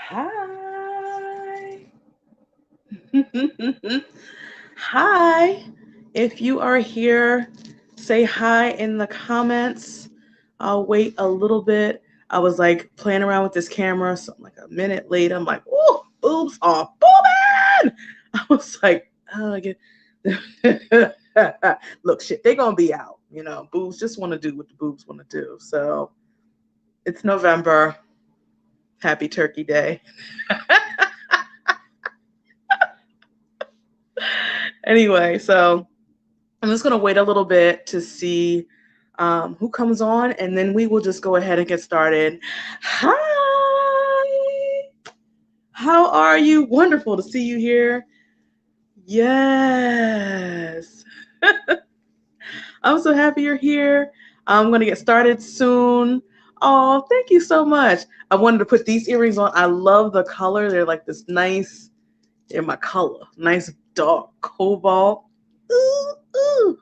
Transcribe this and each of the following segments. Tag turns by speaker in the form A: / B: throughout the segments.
A: Hi. Hi. If you are here, say hi in the comments. I'll wait a little bit. I was like playing around with this camera, so I'm like a minute late. I'm like, oh, boobs are booming. I was like, oh, I get. Look, shit, they're gonna be out. Boobs just want to do what the boobs want to do. So it's November. Happy Turkey Day. Anyway, so I'm just going to wait a little bit to see who comes on, and then we will just go ahead and get started. Hi! How are you? Wonderful to see you here. Yes. I'm so happy you're here. I'm going to get started soon. Oh, thank you so much. I wanted to put these earrings on. I love the color. They're like this nice, they're my color. Nice dark cobalt. Ooh, ooh.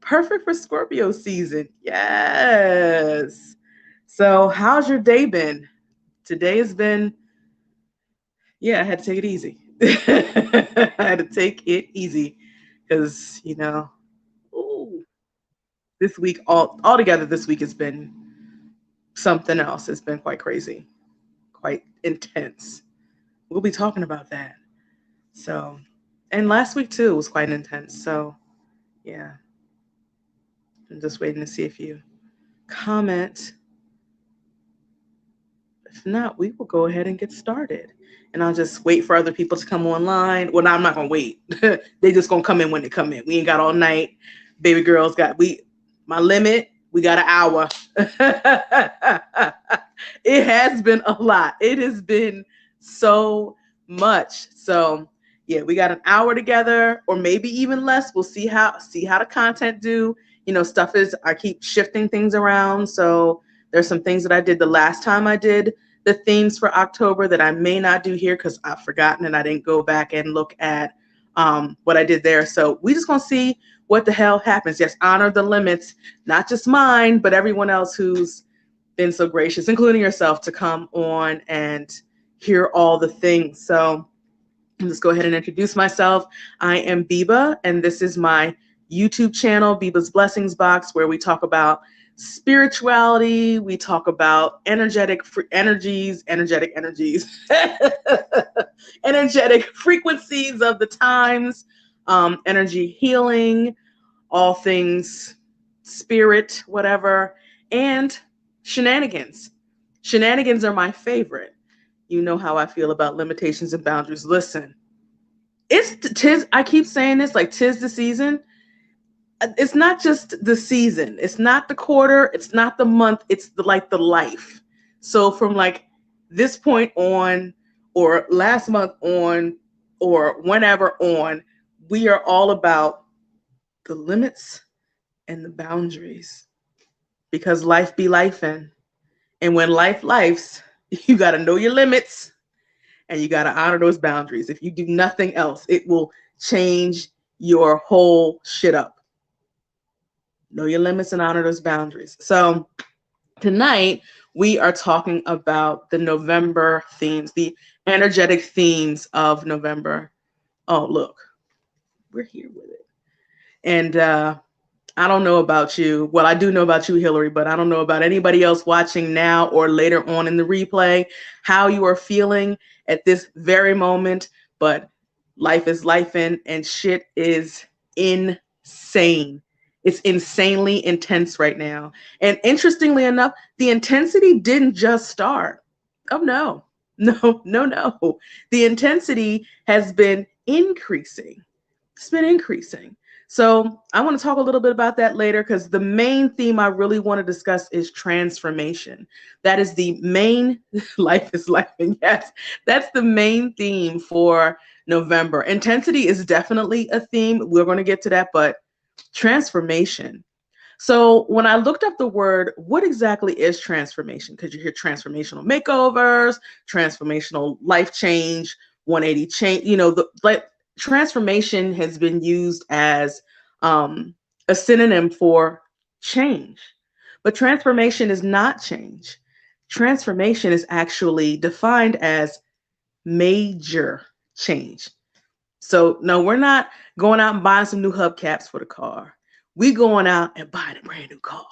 A: Perfect for Scorpio season. Yes. So, how's your day been? Today has been, yeah, I had to take it easy. I had to take it easy because, ooh, this week, altogether, this week has been something else. It's been quite crazy, quite intense. We'll be talking about that. So, and last week too was quite intense. So, yeah, I'm just waiting to see if you comment. If not, we will go ahead and get started. And I'll just wait for other people to come online. Well, no, I'm not gonna wait. They just gonna come in when they come in. We ain't got all night. Baby girls got my limit. We got an hour. It has been a lot. It has been so much. So yeah, we got an hour together, or maybe even less. We'll see how the content do. Stuff is, I keep shifting things around. So there's some things that I did the last time I did the themes for October that I may not do here because I've forgotten and I didn't go back and look at what I did there. So we just gonna see what the hell happens. Yes, honor the limits, not just mine, but everyone else who's been so gracious, including yourself, to come on and hear all the things. So let's go ahead and introduce myself. I am Biba, and this is my YouTube channel, Biba's Blessings Box, where we talk about spirituality. We talk about energetic energies, energetic frequencies of the times, energy healing, all things spirit, whatever, and shenanigans. Shenanigans are my favorite. You know how I feel about limitations and boundaries. Listen, I keep saying this, like, tis the season. It's not just the season. It's not the quarter. It's not the month. It's the life. So from like this point on, or last month on, or whenever on, we are all about the limits and the boundaries, because life be lifing. And when lifes, you got to know your limits and you got to honor those boundaries. If you do nothing else, it will change your whole shit up. Know your limits and honor those boundaries. So tonight we are talking about the November themes, the energetic themes of November. Oh, look, we're here with it. And I don't know about you. Well, I do know about you, Hillary, but I don't know about anybody else watching now or later on in the replay, how you are feeling at this very moment. But life is lifing and shit is insane. It's insanely intense right now. And interestingly enough, the intensity didn't just start. Oh, no. No. The intensity has been increasing. It's been increasing. So I want to talk a little bit about that later, because the main theme I really want to discuss is transformation. That is the main, life is life. And yes, that's the main theme for November. Intensity is definitely a theme. We're going to get to that, but transformation. So when I looked up the word, what exactly is transformation? Because you hear transformational makeovers, transformational life change, 180 change, transformation has been used as a synonym for change. But transformation is not change. transformation is actually defined as major change. So no, we're not going out and buying some new hubcaps for the car. We going out and buying a brand new car.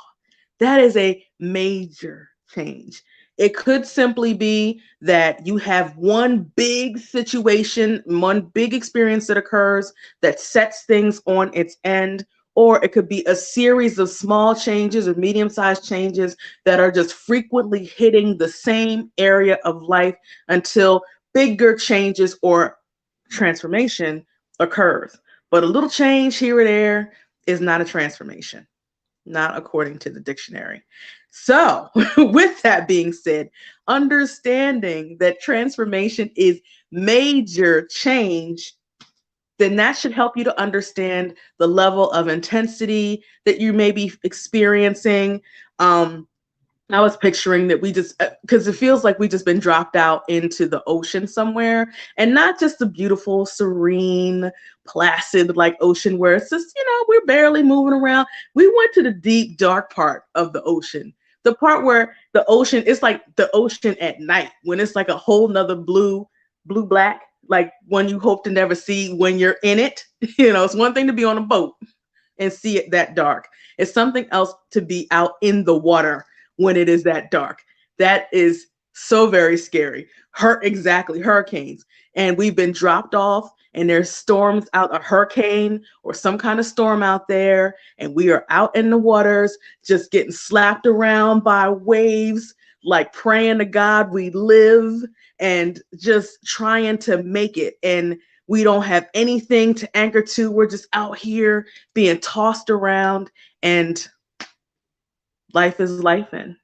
A: That is a major change. It could simply be that you have one big situation, one big experience that occurs that sets things on its end, or it could be a series of small changes or medium-sized changes that are just frequently hitting the same area of life until bigger changes or transformation occurs. But a little change here or there is not a transformation, not according to the dictionary. So, with that being said, understanding that transformation is major change, then that should help you to understand the level of intensity that you may be experiencing. I was picturing that we just, because it feels like we just been dropped out into the ocean somewhere, and not just the beautiful, serene, placid like ocean where it's just, we're barely moving around. We went to the deep, dark part of the ocean, the part where the ocean is like the ocean at night when it's like a whole nother blue, black, like one you hope to never see when you're in it. It's one thing to be on a boat and see it that dark. It's something else to be out in the water when it is that dark. That is so very scary. Exactly, hurricanes. And we've been dropped off and there's storms out, a hurricane or some kind of storm out there, and we are out in the waters just getting slapped around by waves, like praying to God we live and just trying to make it. And we don't have anything to anchor to. We're just out here being tossed around, and life is lifing.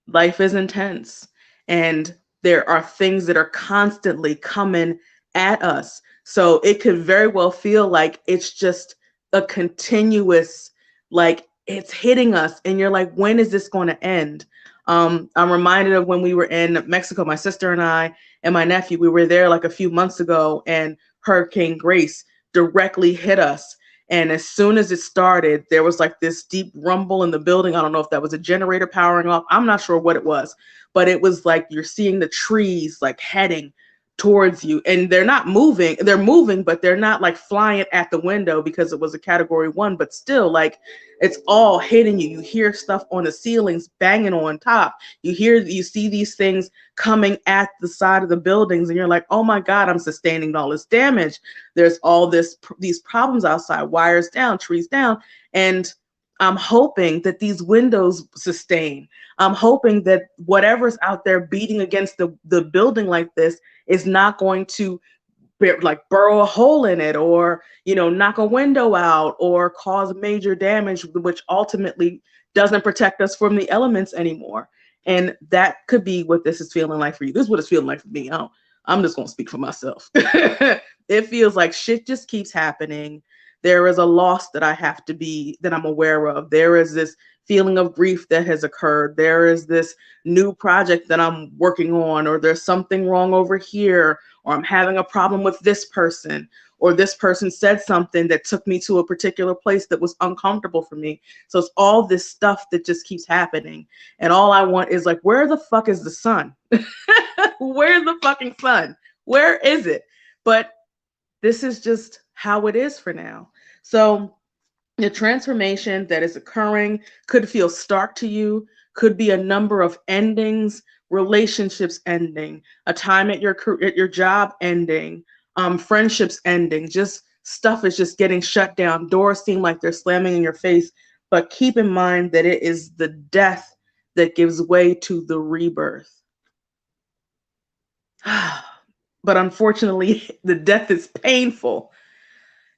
A: Life is intense. And there are things that are constantly coming at us. So it could very well feel like it's just a continuous, like it's hitting us. And you're like, when is this going to end? I'm reminded of when we were in Mexico, my sister and I and my nephew, we were there like a few months ago, and Hurricane Grace directly hit us. And as soon as it started, there was like this deep rumble in the building. I don't know if that was a generator powering off. I'm not sure what it was, but it was like you're seeing the trees like heading towards you, and they're not moving. They're moving, but they're not like flying at the window because it was a category 1, but still like it's all hitting you. You hear stuff on the ceilings banging on top. You see these things coming at the side of the buildings, and you're like, oh my God, I'm sustaining all this damage. There's all these problems outside, wires down, trees down. And I'm hoping that these windows sustain. I'm hoping that whatever's out there beating against the building like this is not going to like burrow a hole in it, or knock a window out, or cause major damage, which ultimately doesn't protect us from the elements anymore. And that could be what this is feeling like for you. This is what it's feeling like for me. I'm just going to speak for myself. It feels like shit just keeps happening. There is a loss that I'm aware of. There is this feeling of grief that has occurred. There is this new project that I'm working on, or there's something wrong over here, or I'm having a problem with this person, or this person said something that took me to a particular place that was uncomfortable for me. So it's all this stuff that just keeps happening. And all I want is like, where the fuck is the sun? Where's the fucking sun? Where is it? But this is just how it is for now. So the transformation that is occurring could feel stark to you, could be a number of endings, relationships ending, a time at your job ending, friendships ending, just stuff is just getting shut down. Doors seem like they're slamming in your face, but keep in mind that it is the death that gives way to the rebirth. But unfortunately, the death is painful.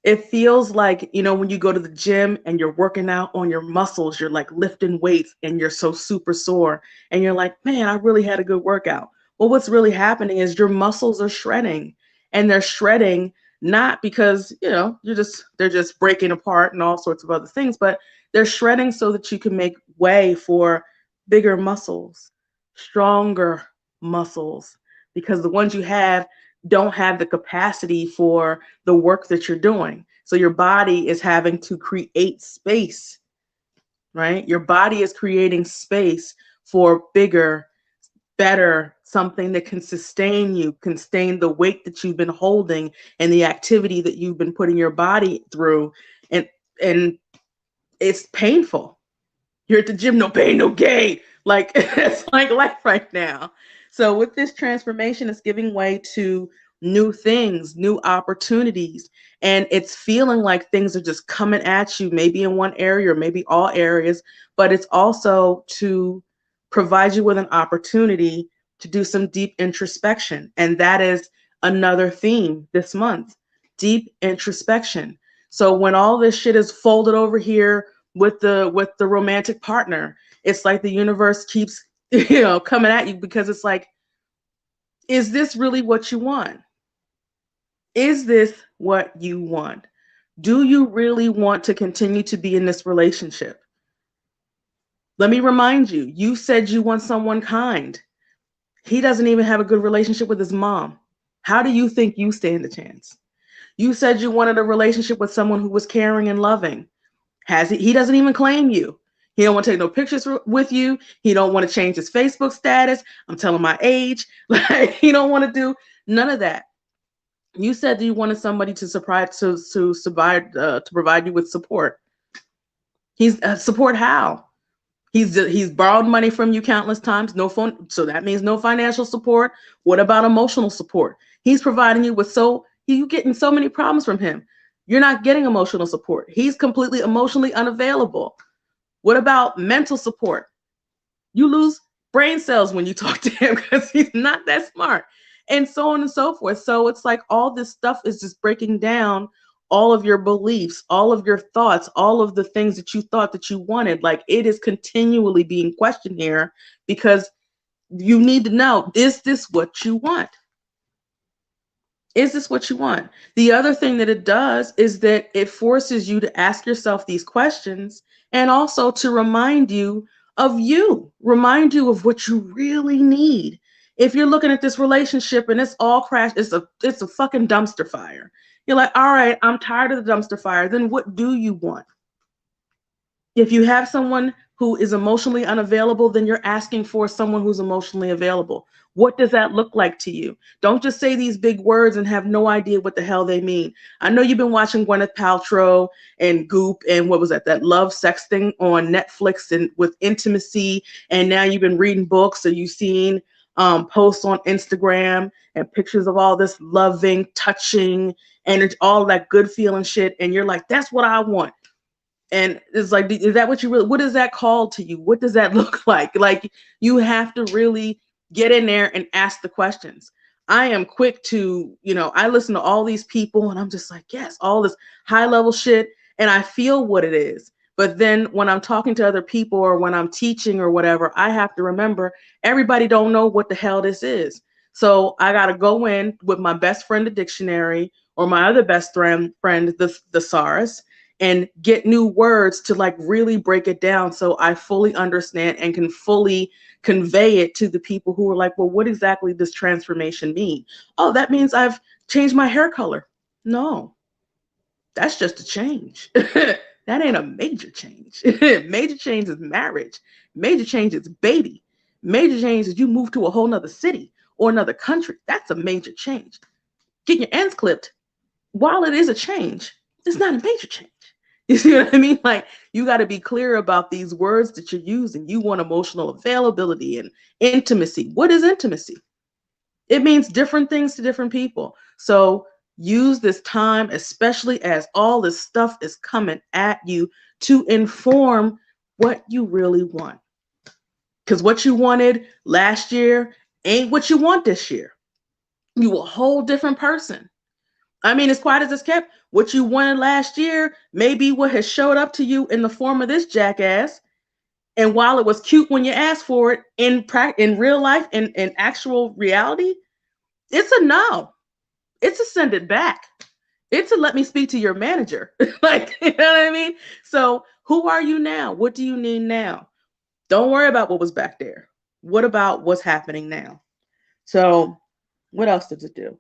A: It feels like, when you go to the gym and you're working out on your muscles, you're like lifting weights and you're so super sore and you're like, man, I really had a good workout. Well, what's really happening is your muscles are shredding, and they're shredding not because, they're just breaking apart and all sorts of other things, but they're shredding so that you can make way for bigger muscles, stronger muscles, because the ones you have don't have the capacity for the work that you're doing. So your body is having to create space, right? Your body is creating space for bigger, better, something that can sustain you, can sustain the weight that you've been holding and the activity that you've been putting your body through. And it's painful. You're at the gym, no pain, no gain. Like it's like life right now. So with this transformation, it's giving way to new things, new opportunities. And it's feeling like things are just coming at you, maybe in one area or maybe all areas, but it's also to provide you with an opportunity to do some deep introspection. And that is another theme this month, deep introspection. So when all this shit is folded over here with the romantic partner, it's like the universe keeps coming at you, because it's like, is this really what you want? Is this what you want? Do you really want to continue to be in this relationship? Let me remind you, you said you want someone kind. He doesn't even have a good relationship with his mom. How do you think you stand a chance? You said you wanted a relationship with someone who was caring and loving. He doesn't even claim you. He don't want to take no pictures with you. He don't want to change his Facebook status. I'm telling my age. Like, he don't want to do none of that. You said that you wanted somebody to provide you with support. He's support how? He's borrowed money from you countless times. No phone, so that means no financial support. What about emotional support? He's providing you with you getting so many problems from him. You're not getting emotional support. He's completely emotionally unavailable. What about mental support? You lose brain cells when you talk to him because he's not that smart, and so on and so forth. So it's like all this stuff is just breaking down all of your beliefs, all of your thoughts, all of the things that you thought that you wanted. Like, it is continually being questioned here, because you need to know, is this what you want? Is this what you want? The other thing that it does is that it forces you to ask yourself these questions, and also to remind you remind you of what you really need. If you're looking at this relationship and it's all crashed, it's a fucking dumpster fire. You're like, all right, I'm tired of the dumpster fire. Then what do you want? If you have someone who is emotionally unavailable, then you're asking for someone who's emotionally available. What does that look like to you? Don't just say these big words and have no idea what the hell they mean. I know you've been watching Gwyneth Paltrow and Goop and what was that love sex thing on Netflix, and with intimacy, and now you've been reading books, or you've seen posts on Instagram and pictures of all this loving, touching, and it's all that good feeling shit, and you're like, that's what I want. And it's like, is that what you really, what is that called to you? What does that look like? Like, you have to really get in there and ask the questions. I am quick to, I listen to all these people and I'm just like, yes, all this high level shit. And I feel what it is. But then when I'm talking to other people or when I'm teaching or whatever, I have to remember everybody don't know what the hell this is. So I got to go in with my best friend, the dictionary, or my other best friend, the thesaurus, and get new words to like really break it down so I fully understand and can fully convey it to the people who are like, well, what exactly does transformation mean? Oh, that means I've changed my hair color. No, that's just a change. That ain't a major change. Major change is marriage. Major change is baby. Major change is you move to a whole nother city or another country. That's a major change. Getting your ends clipped, while it is a change, it's not a major change. You see what I mean? Like, you got to be clear about these words that you're using. You want emotional availability and intimacy. What is intimacy? It means different things to different people. So use this time, especially as all this stuff is coming at you, to inform what you really want. Because what you wanted last year ain't what you want this year. You a whole different person. I mean, as quiet as it's kept, what you wanted last year may be what has showed up to you in the form of this jackass. And while it was cute when you asked for it, in real life, in actual reality, it's a no. It's a send it back. It's a let me speak to your manager. Like, you know what I mean? So who are you now? What do you need now? Don't worry about what was back there. What about what's happening now? So what else does it do?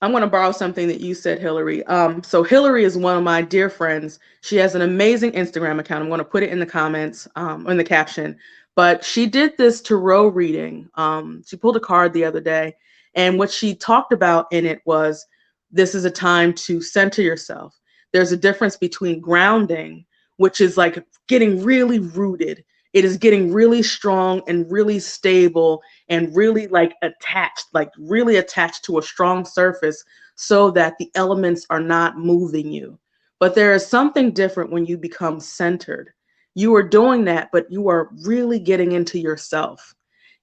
A: I'm going to borrow something that you said, Hillary. So Hillary is one of my dear friends. She has an amazing Instagram account. I'm going to put it in the comments, in the caption. But she did this tarot reading. She pulled a card the other day, and what she talked about in it was this is a time to center yourself. There's a difference between grounding, which is like getting really rooted. It is getting really strong and really stable and really like really attached to a strong surface so that the elements are not moving you. But there is something different when you become centered. You are doing that, but you are really getting into yourself.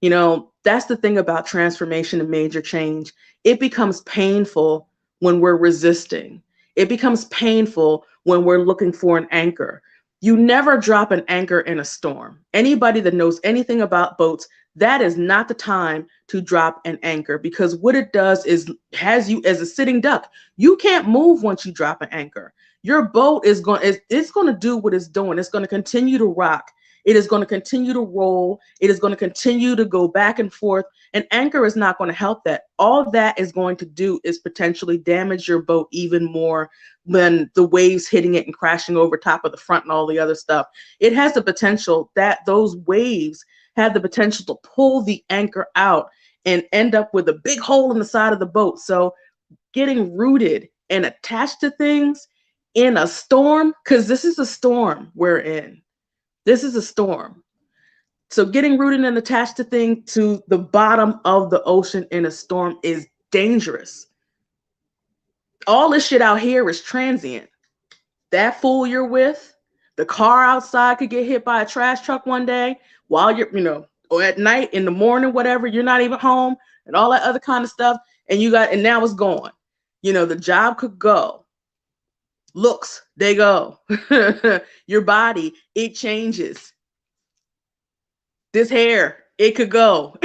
A: That's the thing about transformation and major change. It becomes painful when we're resisting. It becomes painful when we're looking for an anchor. You never drop an anchor in a storm. Anybody that knows anything about boats, that is not the time to drop an anchor, because what it does is has you as a sitting duck. You can't move once you drop an anchor. Your boat is going to do what it's doing. It's going to continue to rock. It is going to continue to roll. It is going to continue to go back and forth. An anchor is not going to help that. All that is going to do is potentially damage your boat even more than the waves hitting it and crashing over top of the front and all the other stuff. It has the potential that those waves have the potential to pull the anchor out and end up with a big hole in the side of the boat. So getting rooted and attached to things in a storm, because this is a storm we're in. This is a storm. So getting rooted and attached to things to the bottom of the ocean in a storm is dangerous. All this shit out here is transient. That fool you're with, the car outside could get hit by a trash truck one day while you're, or at night, in the morning, whatever, you're not even home and all that other kind of stuff. And now it's gone. The job could go. Looks, they go. Your body, it changes. This hair, it could go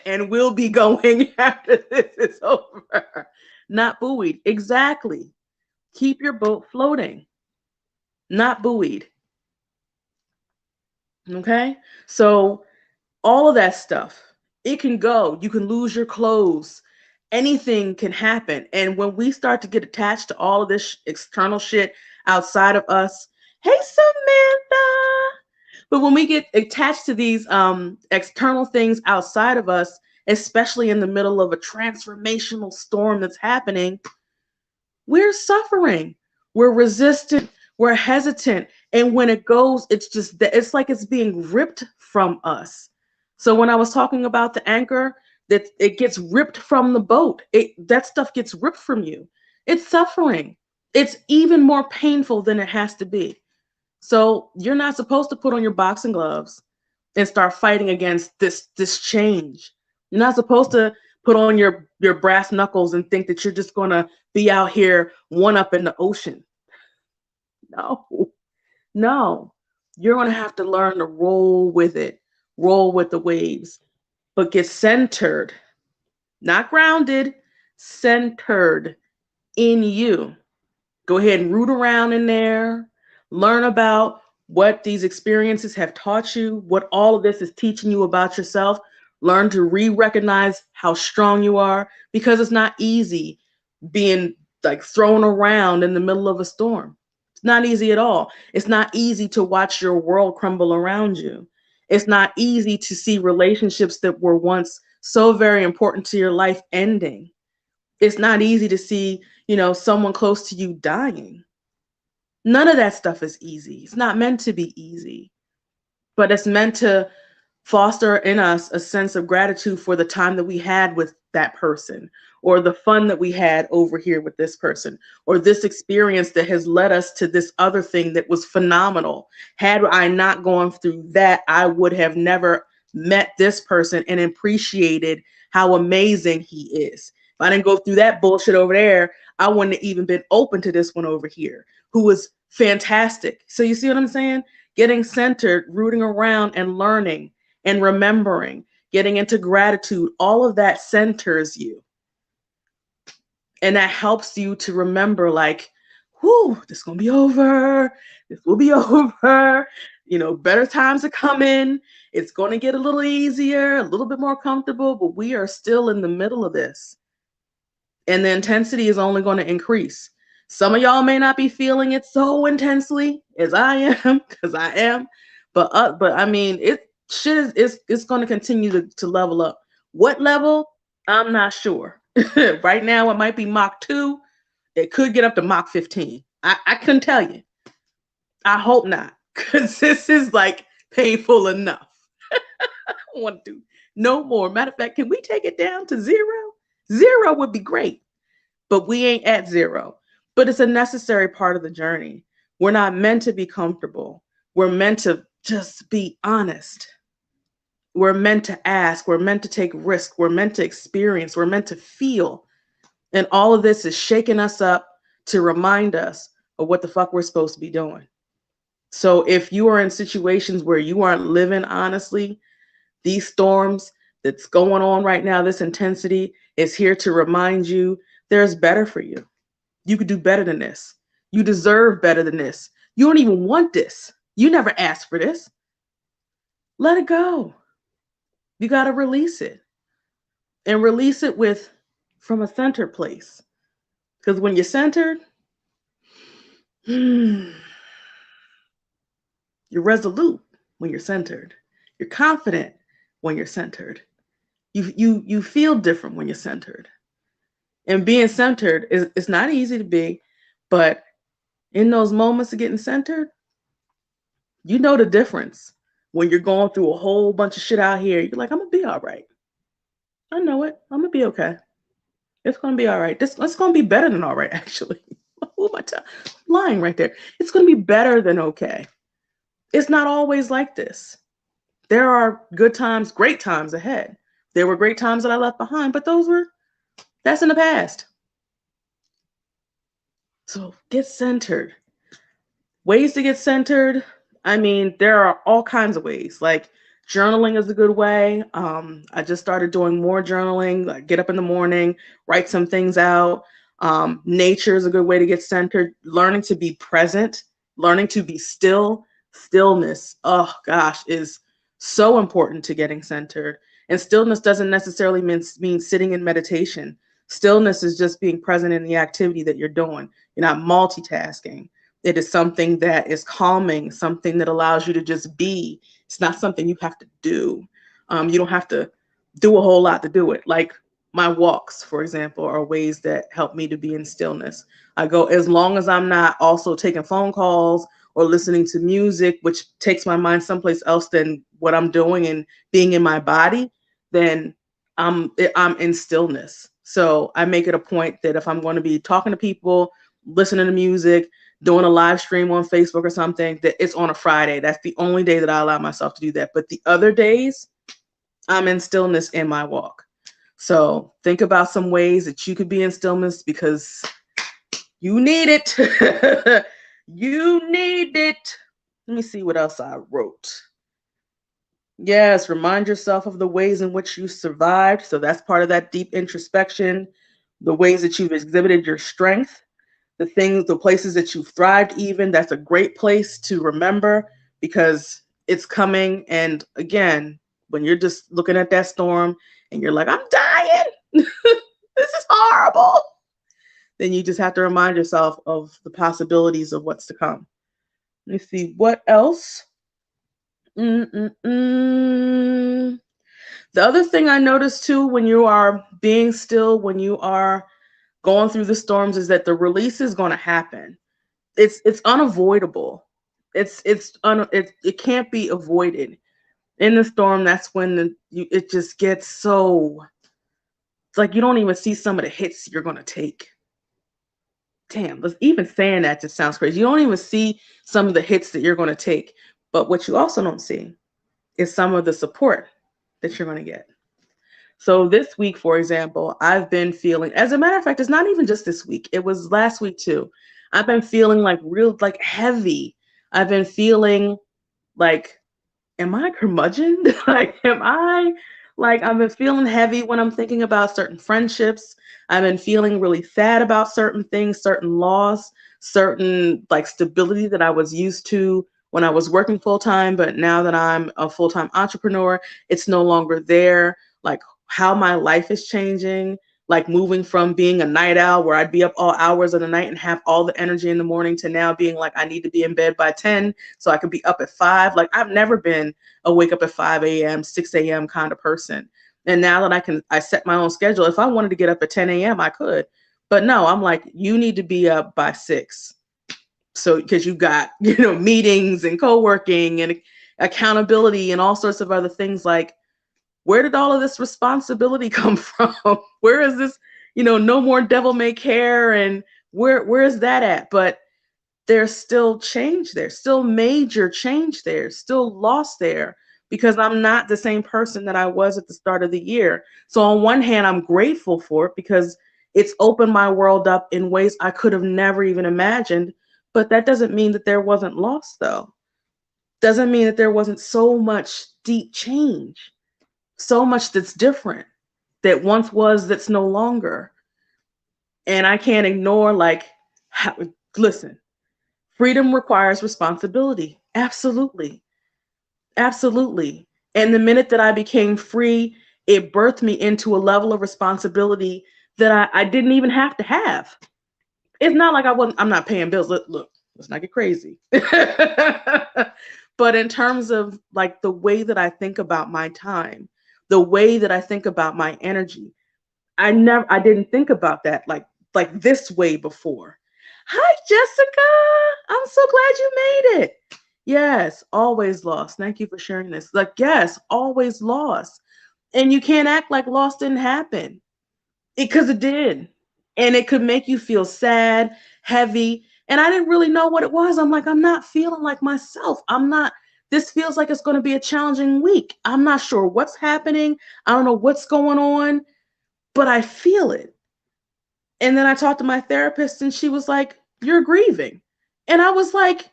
A: and will be going after this is over. Not buoyed. Exactly. Keep your boat floating, not buoyed. Okay? So all of that stuff, it can go. You can lose your clothes. Anything can happen. And when we start to get attached to all of this external shit outside of us, hey, Samantha. But when we get attached to these external things outside of us, especially in the middle of a transformational storm that's happening, we're suffering. We're resistant. We're hesitant. And when it goes, it's like it's being ripped from us. So when I was talking about the anchor, that it gets ripped from the boat. That stuff gets ripped from you. It's suffering. It's even more painful than it has to be. So you're not supposed to put on your boxing gloves and start fighting against this change. You're not supposed to put on your brass knuckles and think that you're just going to be out here one up in the ocean. No. You're going to have to learn to roll with it, roll with the waves. But get centered, not grounded, centered in you. Go ahead and root around in there. Learn about what these experiences have taught you, what all of this is teaching you about yourself. Learn to recognize how strong you are, because it's not easy being like thrown around in the middle of a storm. It's not easy at all. It's not easy to watch your world crumble around you. It's not easy to see relationships that were once so very important to your life ending. It's not easy to see, someone close to you dying. None of that stuff is easy. It's not meant to be easy, but it's meant to foster in us a sense of gratitude for the time that we had with that person, or the fun that we had over here with this person, or this experience that has led us to this other thing that was phenomenal. Had I not gone through that, I would have never met this person and appreciated how amazing he is. If I didn't go through that bullshit over there, I wouldn't have even been open to this one over here, who was fantastic. So you see what I'm saying? Getting centered, rooting around and learning and remembering, getting into gratitude, all of that centers you. And that helps you to remember, like, whoo, this is going to be over. This will be over. Better times are coming. It's going to get a little easier, a little bit more comfortable, but we are still in the middle of this. And the intensity is only going to increase. Some of y'all may not be feeling it so intensely as I am, because I am. But I mean, Shit is going to continue to level up. What level? I'm not sure. Right now, it might be Mach 2. It could get up to Mach 15. I couldn't tell you. I hope not, because this is like painful enough. I don't want to do no more. Matter of fact, can we take it down to 0? 0 would be great, but we ain't at 0. But it's a necessary part of the journey. We're not meant to be comfortable. We're meant to just be honest. We're meant to ask. We're meant to take risk. We're meant to experience. We're meant to feel. And all of this is shaking us up to remind us of what the fuck we're supposed to be doing. So if you are in situations where you aren't living honestly, these storms that's going on right now, this intensity is here to remind you there's better for you. You could do better than this. You deserve better than this. You don't even want this. You never asked for this. Let it go. You got to release it. And release it from a centered place. Because when you're centered, you're resolute when you're centered. You're confident when you're centered. You feel different when you're centered. And being centered is not easy to be, but in those moments of getting centered, you know the difference. When you're going through a whole bunch of shit out here, you're like, I'm gonna be all right. I know it. I'm gonna be okay. It's gonna be all right. It's gonna be better than all right, actually. Who am I lying right there? It's gonna be better than okay. It's not always like this. There are good times, great times ahead. There were great times that I left behind, but that's in the past. So get centered. Ways to get centered. I mean, there are all kinds of ways. Like journaling is a good way. I just started doing more journaling. Like get up in the morning, write some things out. Nature is a good way to get centered. Learning to be present, learning to be still. Stillness, oh gosh, is so important to getting centered. And stillness doesn't necessarily mean sitting in meditation. Stillness is just being present in the activity that you're doing. You're not multitasking. It is something that is calming, something that allows you to just be. It's not something you have to do. You don't have to do a whole lot to do it. Like my walks, for example, are ways that help me to be in stillness. I go, as long as I'm not also taking phone calls or listening to music, which takes my mind someplace else than what I'm doing and being in my body, then I'm in stillness. So I make it a point that if I'm going to be talking to people, listening to music, doing a live stream on Facebook or something, that it's on a Friday. That's the only day that I allow myself to do that. But the other days, I'm in stillness in my walk. So think about some ways that you could be in stillness, because you need it. You need it. Let me see what else I wrote. Yes, remind yourself of the ways in which you survived. So that's part of that deep introspection. The ways that you've exhibited your strength, the places that you've thrived even. That's a great place to remember, because it's coming. And again, when you're just looking at that storm and you're like, I'm dying. This is horrible. Then you just have to remind yourself of the possibilities of what's to come. Let me see, what else? The other thing I noticed too, when you are being still, when you are going through the storms, is that the release is going to happen. It's unavoidable. It can't be avoided. In the storm, that's when it just gets so, it's like you don't even see some of the hits you're going to take. Damn, even saying that just sounds crazy. You don't even see some of the hits that you're going to take. But what you also don't see is some of the support that you're going to get. So this week, for example, I've been feeling, as a matter of fact, it's not even just this week. It was last week too. I've been feeling like heavy. I've been feeling like, am I a curmudgeon? I've been feeling heavy when I'm thinking about certain friendships. I've been feeling really sad about certain things, certain loss, certain stability that I was used to when I was working full-time. But now that I'm a full-time entrepreneur, it's no longer there. Like how my life is changing, like moving from being a night owl where I'd be up all hours of the night and have all the energy in the morning to now being like, I need to be in bed by 10 so I could be up at 5. Like I've never been a wake up at 5 a.m., 6 a.m. kind of person. And now that I set my own schedule. If I wanted to get up at 10 a.m., I could. But no, I'm like, you need to be up by 6. So, because you've got, meetings and co-working and accountability and all sorts of other things. Like, where did all of this responsibility come from? Where is this, no more devil may care, and where is that at? But there's still change there, still major change there, still loss there, because I'm not the same person that I was at the start of the year. So on one hand, I'm grateful for it because it's opened my world up in ways I could have never even imagined. But that doesn't mean that there wasn't loss, though. Doesn't mean that there wasn't so much deep change, so much that's different, that once was, that's no longer. And I can't ignore, like, listen, freedom requires responsibility. Absolutely. Absolutely. And the minute that I became free, it birthed me into a level of responsibility that I didn't even have to have. It's not like I'm not paying bills. Look, let's not get crazy. But in terms of like the way that I think about my time, the way that I think about my energy, I didn't think about that like this way before. Hi, Jessica. I'm so glad you made it. Yes, always lost. Thank you for sharing this. Like, yes, always lost. And you can't act like loss didn't happen, because it did. And it could make you feel sad, heavy. And I didn't really know what it was. I'm like, I'm not feeling like myself. This feels like it's going to be a challenging week. I'm not sure what's happening. I don't know what's going on, but I feel it. And then I talked to my therapist and she was like, you're grieving. And I was like,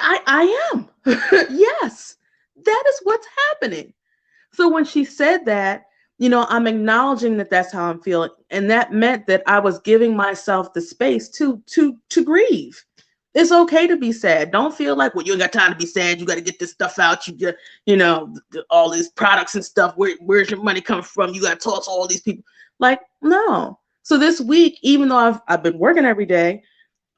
A: I am. Yes, that is what's happening. So when she said that, I'm acknowledging that that's how I'm feeling. And that meant that I was giving myself the space to grieve. It's okay to be sad. Don't feel like, well, you ain't got time to be sad. You got to get this stuff out. All these products and stuff. Where's your money coming from? You got to talk to all these people. Like, no. So this week, even though I've been working every day,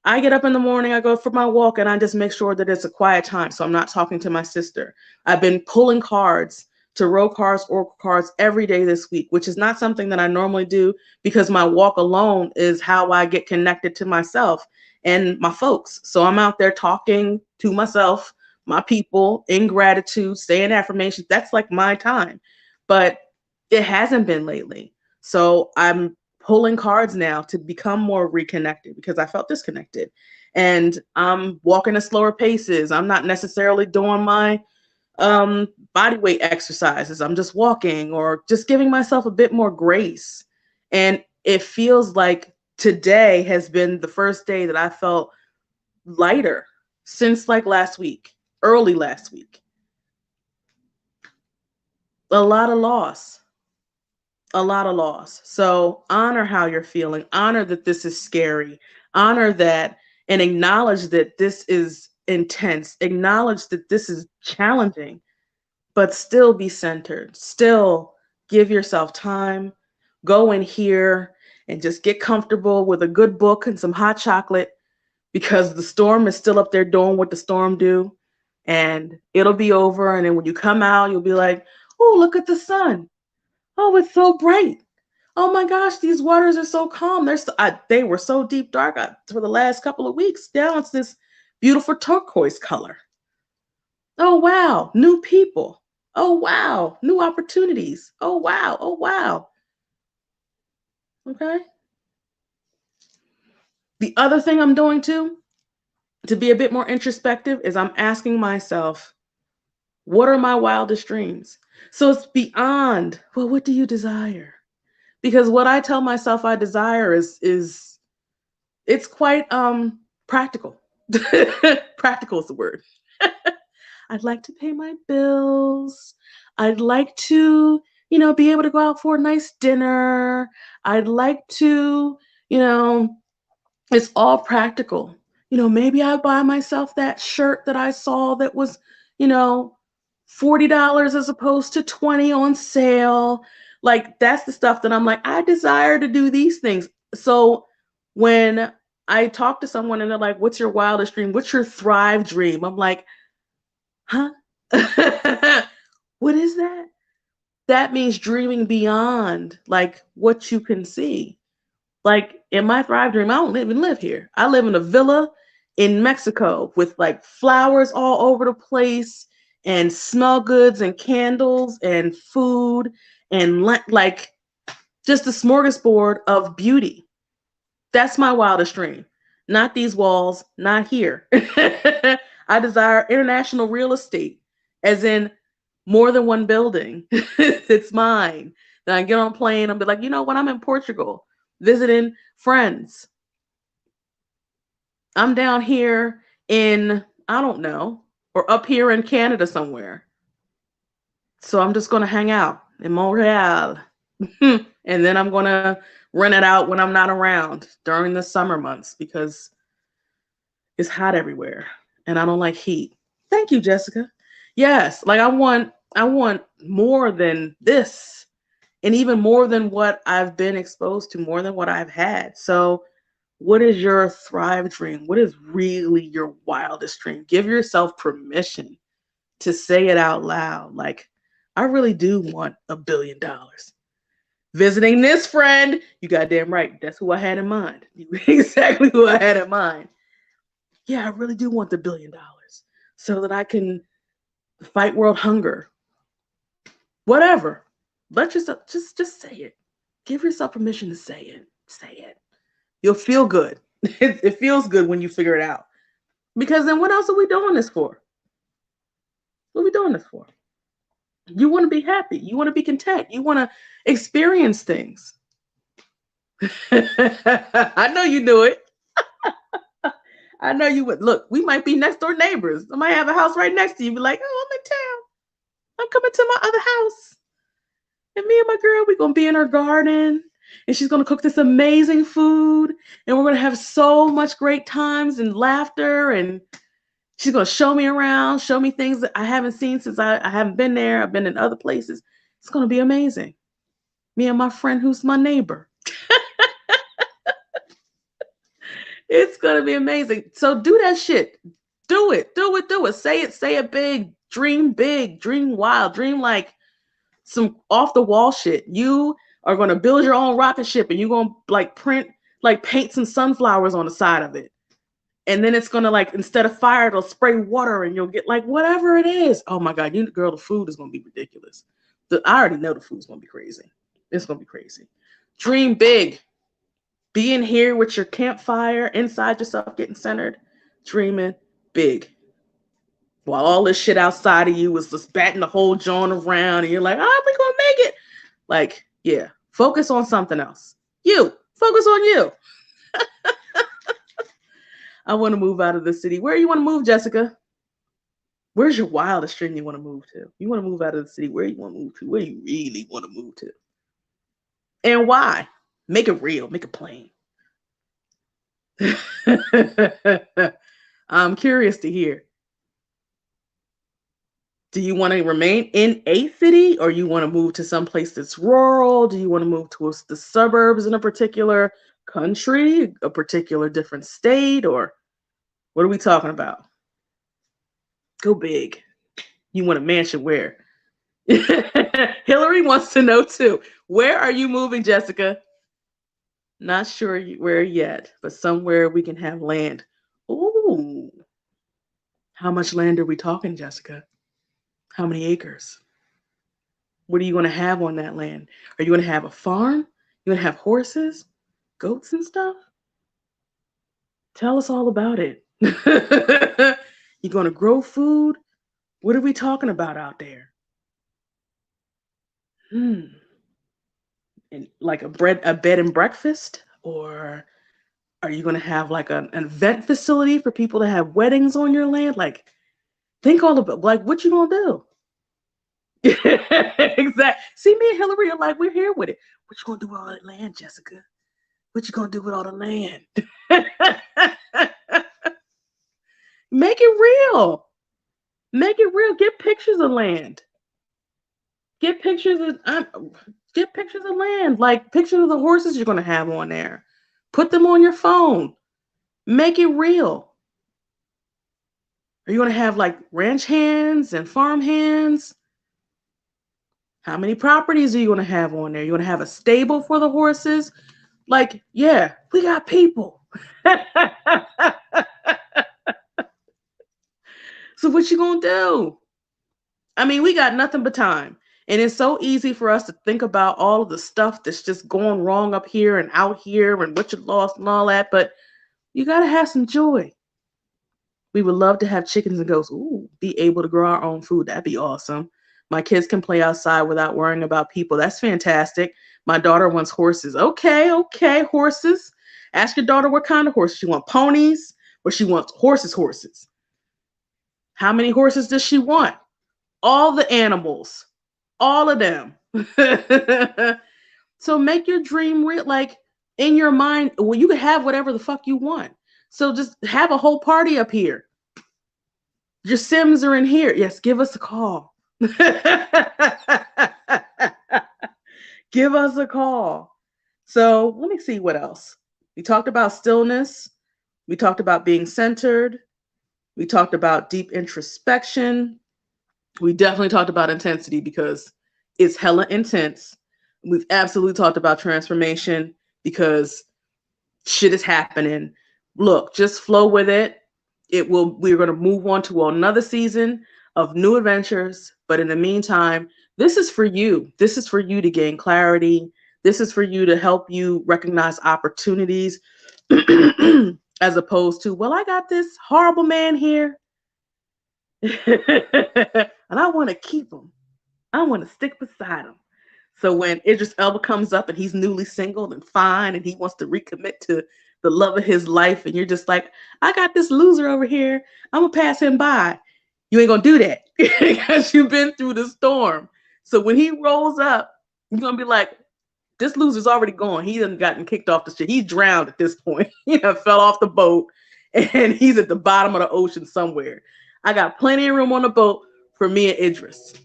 A: I get up in the morning, I go for my walk, and I just make sure that it's a quiet time. So I'm not talking to my sister. I've been pulling cards, tarot cards, oracle cards every day this week, which is not something that I normally do, because my walk alone is how I get connected to myself and my folks. So I'm out there talking to myself, my people, in gratitude, saying affirmations. That's like my time. But it hasn't been lately. So I'm pulling cards now to become more reconnected, because I felt disconnected. And I'm walking at slower paces. I'm not necessarily doing my body weight exercises. I'm just walking or just giving myself a bit more grace. And it feels like today has been the first day that I felt lighter since like last week, early last week. A lot of loss. A lot of loss. So honor how you're feeling. Honor that this is scary. Honor that and acknowledge that this is intense. Acknowledge that this is challenging, but still be centered. Still give yourself time. Go in here and just get comfortable with a good book and some hot chocolate, because the storm is still up there doing what the storm do. And it'll be over. And then when you come out, you'll be like, oh, look at the sun. Oh, it's so bright. Oh my gosh, these waters are so calm. They were so deep dark for the last couple of weeks. Now it's this beautiful turquoise color. Oh, wow. New people. Oh, wow. New opportunities. Oh, wow. Oh, wow. Okay. The other thing I'm doing too, to be a bit more introspective, is I'm asking myself, what are my wildest dreams? So it's beyond, well, what do you desire? Because what I tell myself I desire is it's quite practical. Practical is the word. I'd like to pay my bills. I'd like to, be able to go out for a nice dinner. I'd like to, it's all practical. Maybe I buy myself that shirt that I saw that was, $40 as opposed to $20 on sale. Like, that's the stuff that I'm like, I desire to do these things. So when I talk to someone and they're like, what's your wildest dream? What's your thrive dream? I'm like, huh? What is that? That means dreaming beyond like what you can see. Like in my thrive dream, I don't even live here. I live in a villa in Mexico with like flowers all over the place and smell goods and candles and food and like just a smorgasbord of beauty. That's my wildest dream. Not these walls, not here. I desire international real estate, as in more than one building. It's mine. Then I get on a plane and be like, you know what? I'm in Portugal visiting friends. I'm down here in, I don't know, or up here in Canada somewhere. So I'm just going to hang out in Montreal. And then I'm going to rent it out when I'm not around during the summer months because it's hot everywhere and I don't like heat. Thank you, Jessica. Yes, like I want more than this and even more than what I've been exposed to, more than what I've had. So what is your thrive dream? What is really your wildest dream? Give yourself permission to say it out loud. Like, I really do want $1 billion. Visiting this friend, you goddamn right. That's who I had in mind. Exactly who I had in mind. Yeah, I really do want the $1 billion so that I can fight world hunger. Whatever. Let yourself just say it. Give yourself permission to say it. Say it. You'll feel good. It feels good when you figure it out. Because then what else are we doing this for? What are we doing this for? You want to be happy. You want to be content. You want to experience things. I know you do it. I know you would. Look, we might be next door neighbors. I might have a house right next to you. Be like, oh, I'm in town. I'm coming to my other house. And me and my girl, we're going to be in her garden. And she's going to cook this amazing food. And we're going to have so much great times and laughter. And she's going to show me around, show me things that I haven't seen since I haven't been there. I've been in other places. It's going to be amazing. Me and my friend who's my neighbor. It's going to be amazing. So do that shit. Do it. Do it. Do it. Say it. Say it big. Dream big. Dream wild. Dream like some off the wall shit. You are going to build your own rocket ship and you're going to like paint some sunflowers on the side of it. And then it's going to like, instead of fire, it'll spray water and you'll get like whatever it is. Oh my God, girl, the food is going to be ridiculous. I already know the food's going to be crazy. It's going to be crazy. Dream big. Being here with your campfire, inside yourself, getting centered, dreaming big. While all this shit outside of you is just batting the whole joint around and you're like, oh, we're going to make it. Like, yeah, focus on something else. You, focus on you. I want to move out of the city. Where you want to move, Jessica? Where's your wildest dream you want to move to? You want to move out of the city. Where you want to move to? Where you really want to move to? And why? Make it real. Make it plain. I'm curious to hear. Do you want to remain in a city or you want to move to some place that's rural? Do you want to move to the suburbs in a particular country, a particular different state, or what are we talking about? Go big. You want a mansion where? Hillary wants to know too. Where are you moving, Jessica? Not sure where yet, but somewhere we can have land. Ooh. How much land are we talking, Jessica? How many acres? What are you going to have on that land? Are you going to have a farm? You going to have horses, goats and stuff? Tell us all about it. You're going to grow food? What are we talking about out there? And like a bed and breakfast? Or are you going to have like an event facility for people to have weddings on your land? Like, think all about, like, what you going to do? Exactly. See, me and Hillary are like, we're here with it. What you going to do with all that land, Jessica? What you going to do with all the land? Make it real. Make it real. Get pictures of land. Get pictures of land, like pictures of the horses you're going to have on there. Put them on your phone. Make it real. Are you going to have like ranch hands and farm hands? How many properties are you going to have on there? You're going to have a stable for the horses? Like, yeah, we got people. So what you going to do? I mean, we got nothing but time. And it's so easy for us to think about all of the stuff that's just going wrong up here and out here and what you lost and all that. But you got to have some joy. We would love to have chickens and goats. Ooh, be able to grow our own food. That'd be awesome. My kids can play outside without worrying about people. That's fantastic. My daughter wants horses. Okay, horses. Ask your daughter what kind of horses she wants. Ponies or she wants horses. How many horses does she want? All the animals. All of them. So make your dream real. Like in your mind, well, you can have whatever the fuck you want. So just have a whole party up here. Your Sims are in here. Yes, give us a call. Give us a call. So let me see what else. We talked about stillness. We talked about being centered. We talked about deep introspection. We definitely talked about intensity because it's hella intense. We've absolutely talked about transformation because shit is happening. Look, just flow with it. We're going to move on to another season of new adventures. But in the meantime, this is for you. This is for you to gain clarity. This is for you to help you recognize opportunities as opposed to, well, I got this horrible man here and I want to keep him. I want to stick beside him. So when Idris Elba comes up and he's newly single and fine and he wants to recommit to the love of his life and you're just like, I got this loser over here. I'm going to pass him by. You ain't going to do that because you've been through the storm. So when he rolls up, you're going to be like, this loser's already gone. He done gotten kicked off the ship. He's drowned at this point. He done fell off the boat and he's at the bottom of the ocean somewhere. I got plenty of room on the boat for me and Idris.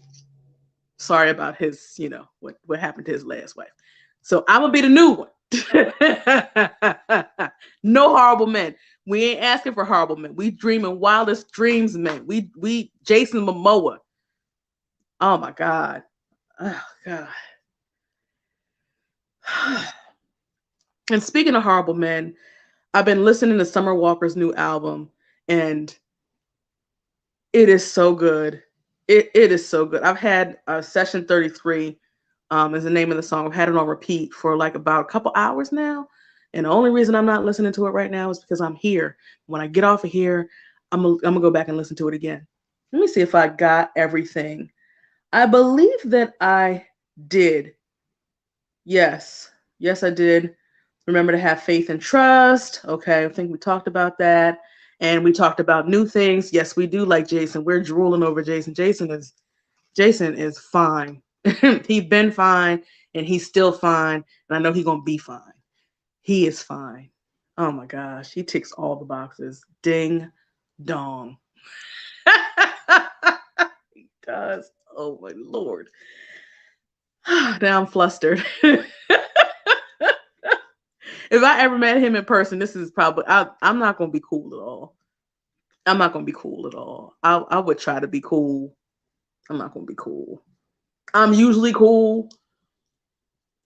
A: Sorry about his, what happened to his last wife. So I'm going to be the new one. No horrible men. We ain't asking for horrible men. We dreaming wildest dreams, men. We Jason Momoa. Oh my God. Oh God. And speaking of horrible men, I've been listening to Summer Walker's new album and it is so good. It is so good. I've had Session 33 is the name of the song. I've had it on repeat for like about a couple hours now. And the only reason I'm not listening to it right now is because I'm here. When I get off of here, I'm gonna go back and listen to it again. Let me see if I got everything. I believe that I did. Yes, I did. Remember to have faith and trust. Okay, I think we talked about that. And we talked about new things. Yes, we do like Jason. We're drooling over Jason. Jason is fine. He's been fine and he's still fine. And I know he's going to be fine. He is fine. Oh my gosh. He ticks all the boxes. Ding dong. He does. Oh my Lord. Now I'm flustered. If I ever met him in person, this is probably, I'm not going to be cool at all. I'm not going to be cool at all. I would try to be cool. I'm not going to be cool. I'm usually cool.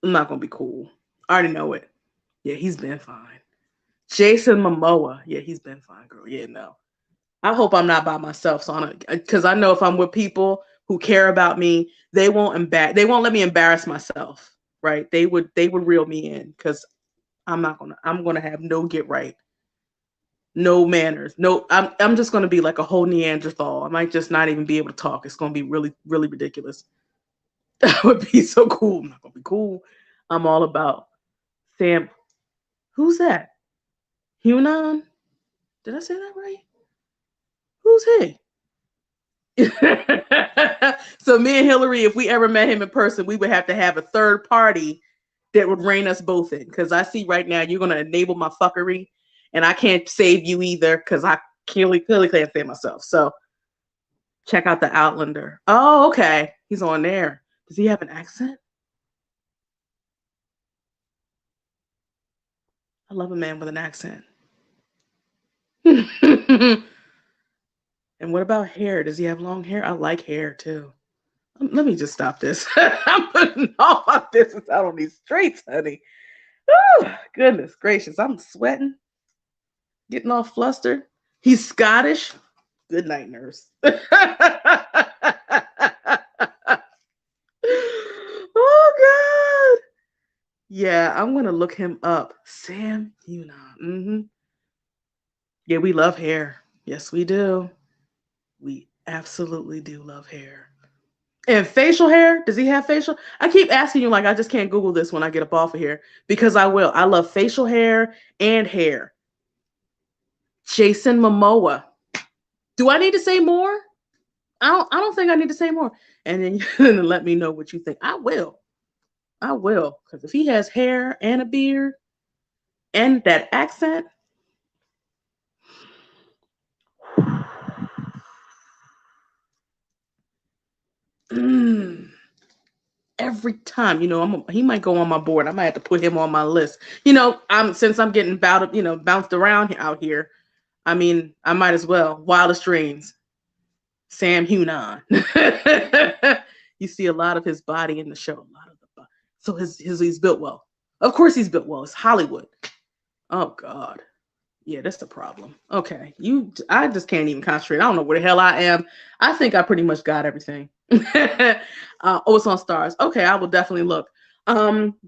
A: I'm not going to be cool. I already know it. Yeah, he's been fine. Jason Momoa. Yeah, he's been fine, girl. Yeah, no. I hope I'm not by myself. So because I know if I'm with people who care about me, they won't let me embarrass myself. Right. They would reel me in because I'm gonna have no get right. No manners. No, I'm just gonna be like a whole Neanderthal. I might just not even be able to talk. It's gonna be really, really ridiculous. That would be so cool. I'm not gonna be cool. I'm all about Sam. Who's that? Hunan? Did I say that right? Who's he? So me and Hillary, if we ever met him in person, we would have to have a third party that would rein us both in. Because I see right now you're going to enable my fuckery, and I can't save you either because I clearly can't save myself. So check out the Outlander. Oh, okay. He's on there. Does he have an accent? I love a man with an accent. And what about hair? Does he have long hair? I like hair too. Let me just stop this. I'm putting all my business out on these streets, honey. Oh, goodness gracious. I'm sweating, getting all flustered. He's Scottish. Good night, nurse. Oh, God. Yeah, I'm going to look him up. Sam Hunan. Mm-hmm. Yeah, we love hair. Yes, we do. We absolutely do love hair. And facial hair? Does he have facial? I keep asking you, like, I just can't Google this when I get up off of here because I will. I love facial hair and hair. Jason Momoa. Do I need to say more? I don't think I need to say more. And then you let me know what you think. I will. I will. Because if he has hair and a beard and that accent, every time, he might go on my board. I might have to put him on my list. Since I'm getting bounced around out here. I mean, I might as well. Wildest Dreams, Sam Hunan. You see a lot of his body in the show. A lot of the body. So he's built well. Of course he's built well. It's Hollywood. Oh God. Yeah, that's the problem. Okay. I just can't even concentrate. I don't know where the hell I am. I think I pretty much got everything. It's on Stars. Okay, I will definitely look.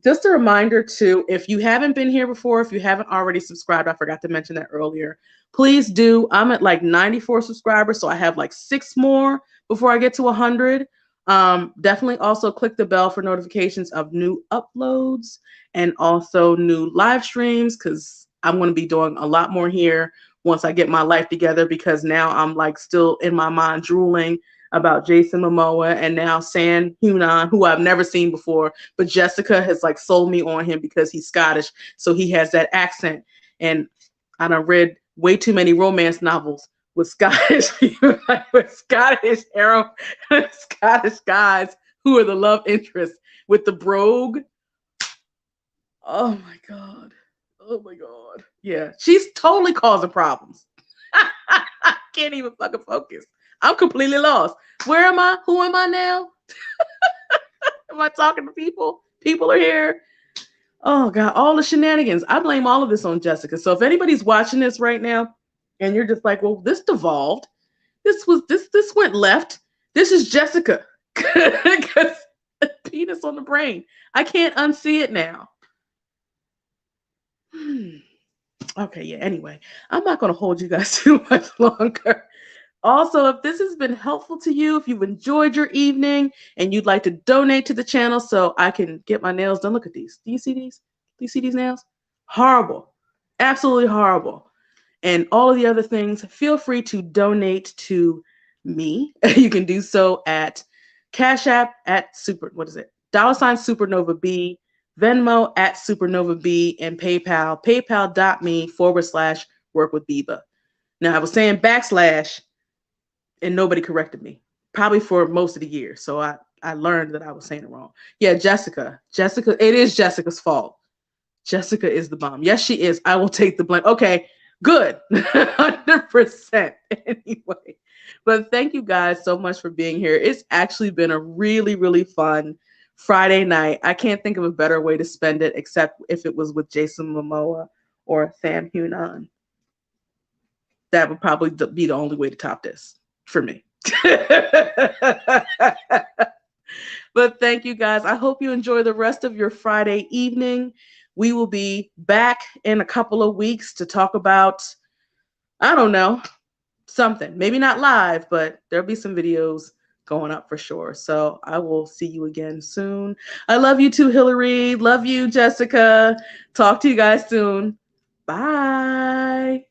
A: Just a reminder too, if you haven't been here before, if you haven't already subscribed, I forgot to mention that earlier. Please do. I'm at like 94 subscribers, so I have like 6 more before I get to 100. Definitely also click the bell for notifications of new uploads and also new live streams, because I'm going to be doing a lot more here once I get my life together, because now I'm like still in my mind drooling about Jason Momoa and now Sam Hunan, who I've never seen before, but Jessica has like sold me on him because he's Scottish, so he has that accent. And I done read way too many romance novels with Scottish with Scottish Scottish guys who are the love interest with the brogue. Oh my God. Oh my God. Yeah, she's totally causing problems. I can't even fucking focus. I'm completely lost. Where am I? Who am I now? Am I talking to people? People are here. Oh God, all the shenanigans. I blame all of this on Jessica. So if anybody's watching this right now and you're just like, well, this devolved. This went left. This is Jessica. Because penis on the brain. I can't unsee it now. Okay, yeah, anyway, I'm not going to hold you guys too much longer. Also, if this has been helpful to you, if you've enjoyed your evening and you'd like to donate to the channel so I can get my nails done. Look at these. Do you see these? Do you see these nails? Horrible. Absolutely horrible. And all of the other things, feel free to donate to me. You can do so at Cash App at $Supernova B, Venmo at Supernova B, and PayPal, paypal.me/workwithBiba. Now, I was saying backslash, and nobody corrected me, probably for most of the year. So I learned that I was saying it wrong. Yeah, Jessica, it is Jessica's fault. Jessica is the bomb. Yes, she is. I will take the blame. Okay, good. 100%. Anyway, but thank you guys so much for being here. It's actually been a really, really fun Friday night. I can't think of a better way to spend it except if it was with Jason Momoa or Sam Hunan. That would probably be the only way to top this for me. But thank you guys. I hope you enjoy the rest of your Friday evening. We will be back in a couple of weeks to talk about, I don't know, something. Maybe not live, but there'll be some videos going up for sure. So I will see you again soon. I love you too, Hillary. Love you, Jessica. Talk to you guys soon. Bye.